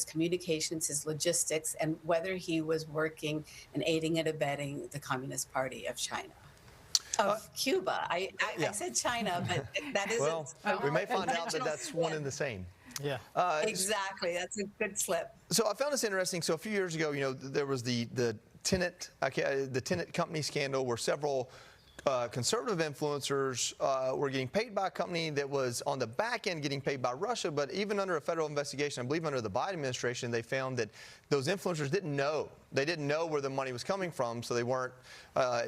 communications, his logistics, and whether he was working and aiding and abetting the Communist Party of China. Of Cuba. I said China, but that isn't. Well, we may find out that that's one and the same. Yeah. Exactly. That's a good slip. So I found this interesting. So a few years ago, there was the tenant company scandal where several conservative influencers were getting paid by a company that was on the back end getting paid by Russia. But even under a federal investigation, I believe under the Biden administration, they found that those influencers didn't know. They didn't know where the money was coming from, so they weren't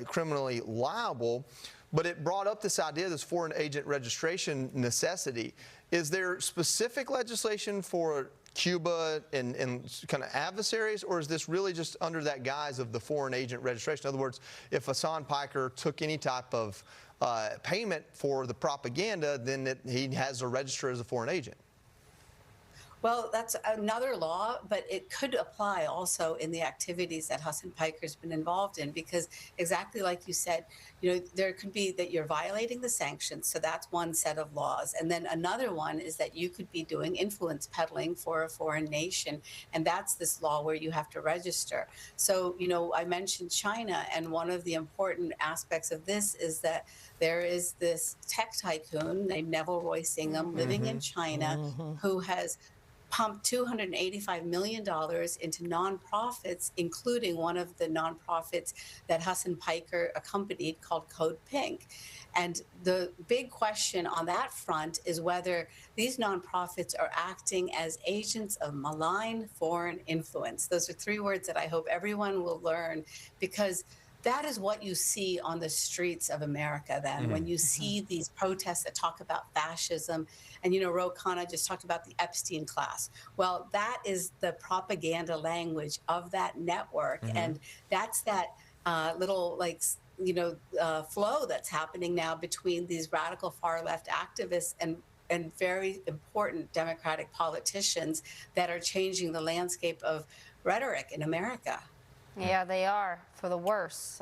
criminally liable. But it brought up this idea, this foreign agent registration necessity. Is there specific legislation for Cuba and kind of adversaries, or is this really just under that guise of the foreign agent registration? In other words, if Hasan Piker took any type of payment for the propaganda, then he has to register as a foreign agent. Well, that's another law, but it could apply also in the activities that Hasan Piker's been involved in, because exactly like you said, there could be that you're violating the sanctions. So that's one set of laws. And then another one is that you could be doing influence peddling for a foreign nation. And that's this law where you have to register. So, I mentioned China, and one of the important aspects of this is that there is this tech tycoon named Neville Roy Singham living in China who has pumped $285 million into nonprofits, including one of the nonprofits that Hasan Piker accompanied called CodePink. And the big question on that front is whether these nonprofits are acting as agents of malign foreign influence. Those are three words that I hope everyone will learn, because that is what you see on the streets of America then, when you see these protests that talk about fascism. And, Ro Khanna just talked about the Epstein class. Well, that is the propaganda language of that network. And that's that little, flow that's happening now between these radical far-left activists and very important Democratic politicians that are changing the landscape of rhetoric in America. Yeah, they are, for the worse.